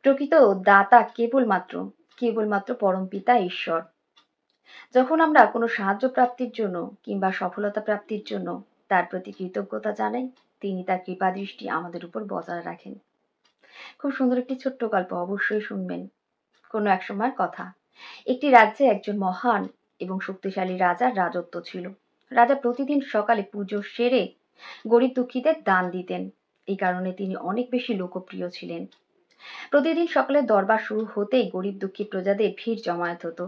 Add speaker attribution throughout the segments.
Speaker 1: প্রকৃত দাতা কেবলমাত্র পরমপিতা ঈশ্বর। যখন আমরা কোনো সাহায্য প্রাপ্তির জন্য কিংবা সফলতা প্রাপ্তির জন্য তার প্রতি কৃতজ্ঞতা জানাই, তিনি তার কৃপা দৃষ্টি আমাদের উপর বজায় রাখেন। খুব সুন্দর একটি ছোট্ট গল্প, অবশ্যই শুনবেন। কোনো এক সময়ের কথা, একটি রাজ্যে একজন মহান এবং শক্তিশালী রাজার রাজত্ব ছিল। রাজা প্রতিদিন সকালে পুজো সেরে গরিব দুঃখীদের দান দিতেন। এই কারণে তিনি অনেক বেশি লোকপ্রিয় ছিলেন। প্রতিদিন সকালে দরবার শুরু হতেই গরিব দুঃখী প্রজাদের ভিড় জমায়েত হতো।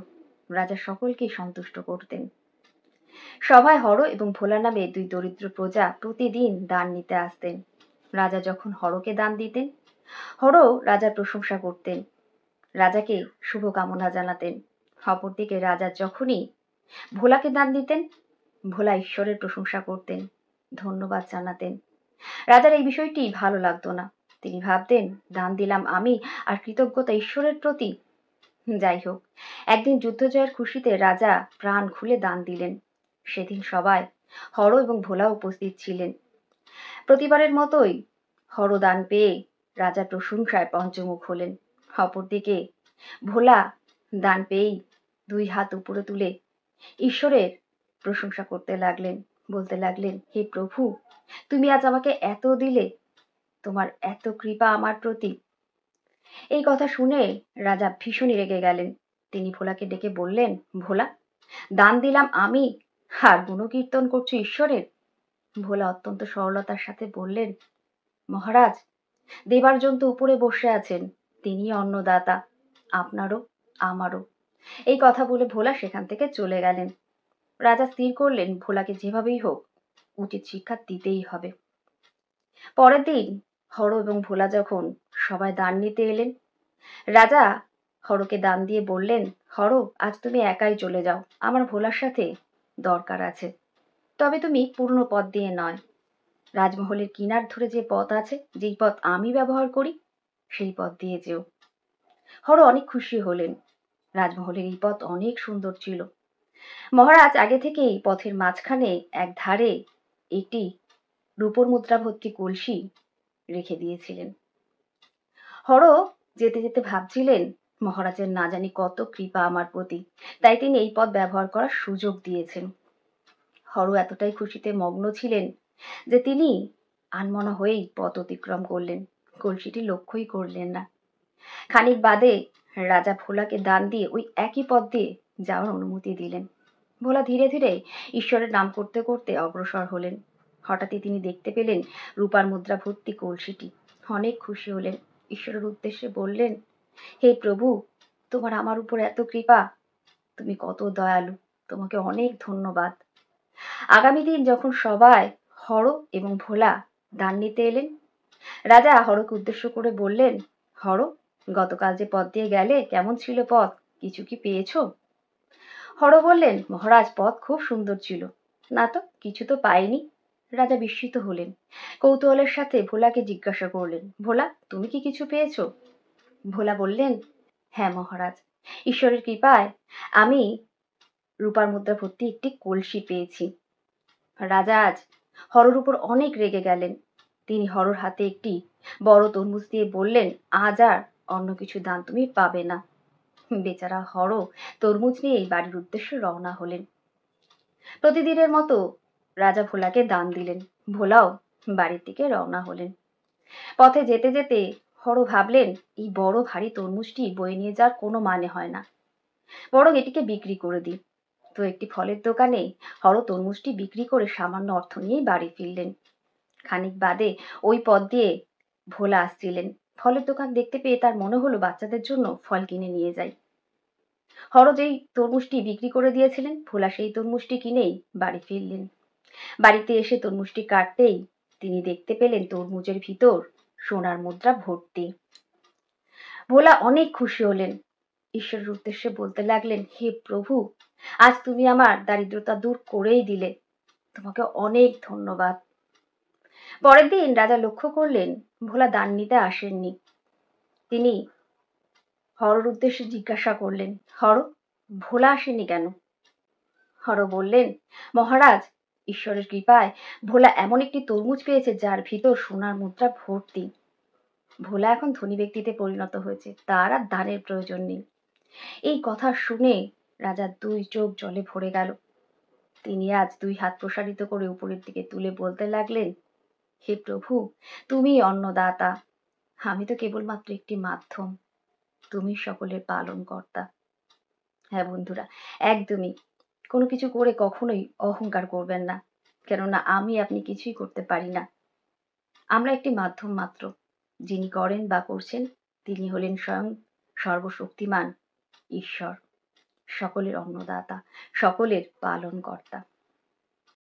Speaker 1: রাজা সকলকেই সন্তুষ্ট করতেন। সভায় হর এবং ভোলা নামে দুই দরিদ্র প্রজা প্রতিদিন দান নিতে আসতেন। রাজা যখন হরকে দান দিতেন, হর রাজার প্রশংসা করতেন, রাজাকে শুভকামনা জানাতেন। অপরদিকে রাজা যখনই ভোলাকে দান দিতেন, ভোলা ঈশ্বরের প্রশংসা করতেন, ধন্যবাদ জানাতেন। রাজার এই বিষয়টি ভালো লাগতো না। তিনি ভাবতেন, দান দিলাম আমি আর কৃতজ্ঞতা ঈশ্বরের প্রতি। যাই হোক, একদিন যুদ্ধ জয়ের খুশিতে রাজা প্রাণ খুলে দান দিলেন। সেদিন সবাই হর এবং ভোলা উপস্থিত ছিলেন। প্রতিবারের মতোই হর দান পেয়ে রাজার প্রশংসায় পঞ্চমুখ হলেন। অপরদিকে ভোলা দান পেয়েই দুই হাত উপরে তুলে ঈশ্বরের প্রশংসা করতে লাগলেন, বলতে লাগলেন, হে প্রভু, তুমি আজ আমাকে এত দিলে, তোমার এত কৃপা আমার প্রতি। এই কথা শুনে রাজা ভীষণই রেগে গেলেন। তিনি ভোলাকে ডেকে বললেন, ভোলা, দান দিলাম আমি আর গুণকীর্তন করছো ঈশ্বরের? ভোলা অত্যন্ত সরলতার সাথে বললেন, মহারাজ, দেবার জন্তু উপরে বসে আছেন, তিনি অন্নদাতা, আপনারও আমারও। এই কথা বলে ভোলা সেখান থেকে চলে গেলেন। রাজা স্থির করলেন, ভোলাকে যেভাবেই হোক উচিত শিক্ষা দিতেই হবে। পরের দিন হর এবং ভোলা যখন সবাই দান নিতে এলেন, রাজা হরকে দান দিয়ে বললেন, হর, আজ তুমি একাই চলে যাও, আমার ভোলার সাথে দরকার আছে। তবে তুমি পুরনো পথ দিয়ে নয়, রাজমহলের কিনার ধরে যে পথ আছে, যেই পথ আমি ব্যবহার করি, সেই পথ দিয়ে যেও। হর অনেক খুশি হলেন। রাজমহলের এই পথ অনেক সুন্দর ছিল। মহারাজ আগে থেকেই পথের মাঝখানে এক ধারে একটি রূপোর মুদ্রা ভর্তি কলসি রেখে দিয়েছিলেন। হর যেতে যেতে ভাবছিলেন, মহারাজের না জানি কত কৃপা আমার প্রতি, তাই তিনি এই পথ ব্যবহার করার সুযোগ দিয়েছেন। হর এতটাই খুশিতে মগ্ন ছিলেন যে তিনি আনমনা হয়েই পথ অতিক্রম করলেন, কলসিটি লক্ষ্যই করলেন না। খানিক বাদে রাজা ভোলাকে দান দিয়ে ওই একই পথ দিয়ে যাওয়ার অনুমতি দিলেন। ভোলা ধীরে ধীরে ঈশ্বরের নাম করতে করতে অগ্রসর হলেন। হঠাৎই তিনি দেখতে পেলেন রূপার মুদ্রা ভর্তি কলসিটি। অনেক খুশি হলেন, ঈশ্বরের উদ্দেশ্যে বললেন, হে প্রভু, তোমার আমার উপর এত কৃপা, তুমি কত দয়ালু, তোমাকে অনেক ধন্যবাদ। আগামী দিন যখন সবাই হর এবং ভোলা দান নিতে এলেন, রাজা হরকে উদ্দেশ্য করে বললেন, হর, গতকাল যে পথ দিয়ে গেলে কেমন ছিল পথ, কিছু কি পেয়েছো? হর বললেন, মহারাজ, পথ খুব সুন্দর ছিল। না তো, কিছু তো পাইনি। রাজা বিস্মিত হলেন। কৌতূহলের সাথে ভোলাকে জিজ্ঞাসা করলেন, ভোলা, তুমি কি কিছু পেয়েছো? ভোলা বললেন, হ্যাঁ মহারাজ, ঈশ্বরের কৃপায় আমি রূপার মুদ্রা ভর্তি একটি কলসি পেয়েছি। রাজা আজ হরর উপর অনেক রেগে গেলেন। তিনি হরর হাতে একটি বড় তরমুজ দিয়ে বললেন, আজ আর অন্য কিছু দান তুমি পাবে না। বেচারা হর তরমুজ নিয়েই বাড়ির উদ্দেশ্যে রওনা হলেন। প্রতিদিনের মতো রাজা ভোলাকে দান দিলেন। ভোলাও বাড়ির দিকে রওনা হলেন। পথে যেতে যেতে হর ভাবলেন, এই বড় ভারী তরমুজটি বয়ে নিয়ে যাওয়ার কোনো মানে হয় না, বরং এটিকে বিক্রি করে দিই। তো একটি ফলের দোকানে হর তরমুজটি বিক্রি করে সামান্য অর্থ নিয়ে বাড়ি ফিরলেন। খানিক বাদে ওই পথ দিয়ে ভোলা আসছিলেন। ফলের দোকান দেখতে পেয়ে তার মনে হলো বাচ্চাদের জন্য ফল কিনে নিয়ে যাই। হর যেই তরমুজটি বিক্রি করে দিয়েছিলেন, ভোলা সেই তরমুজটি কিনেই বাড়ি ফিরলেন। বাড়িতে এসে তরমুজটি কাটতেই তিনি দেখতে পেলেন তরমুজের ভিতর সোনার মুদ্রা ভর্তি। ভোলা অনেক খুশি হলেন, ঈশ্বরের উদ্দেশ্যে বলতে লাগলেন, হে প্রভু, আজ তুমি আমার দারিদ্রতা দূর করেই দিলে, তোমাকে অনেক ধন্যবাদ। পরের দিন রাজা লক্ষ্য করলেন ভোলা দান নিতে আসেননি। তিনি হরর উদ্দেশ্যে জিজ্ঞাসা করলেন, হর, ভোলা আসেনি কেন? হর বললেন, মহারাজ, ঈশ্বরের কৃপায় ভোলা এমন একটি তরমুজ পেয়েছে যার ভিতর সোনার মুদ্রা ভর্তি। ভোলা এখন ধনী ব্যক্তিতে পরিণত হয়েছে, তার আর দানের প্রয়োজন নেই। এই কথা শুনে রাজার 2 চোখ জলে ভরে গেল। তিনি আজ 2 হাত প্রসারিত করে উপরের দিকে তুলে বলতে লাগলেন, হে প্রভু, তুমি অন্নদাতা, আমি তো কেবলমাত্র একটি মাধ্যম, তুমি সকলের পালনকর্তা। হ্যাঁ বন্ধুরা, একদমই কোনো কিছু করে কখনোই অহংকার করবেন না, কেননা আমি আপনি কিছুই করতে পারি না। আমরা একটি মাধ্যম মাত্র। যিনি করেন বা করছেন তিনি হলেন স্বয়ং সর্বশক্তিমান ঈশ্বর, সকলের অন্নদাতা, সকলের পালনকর্তা।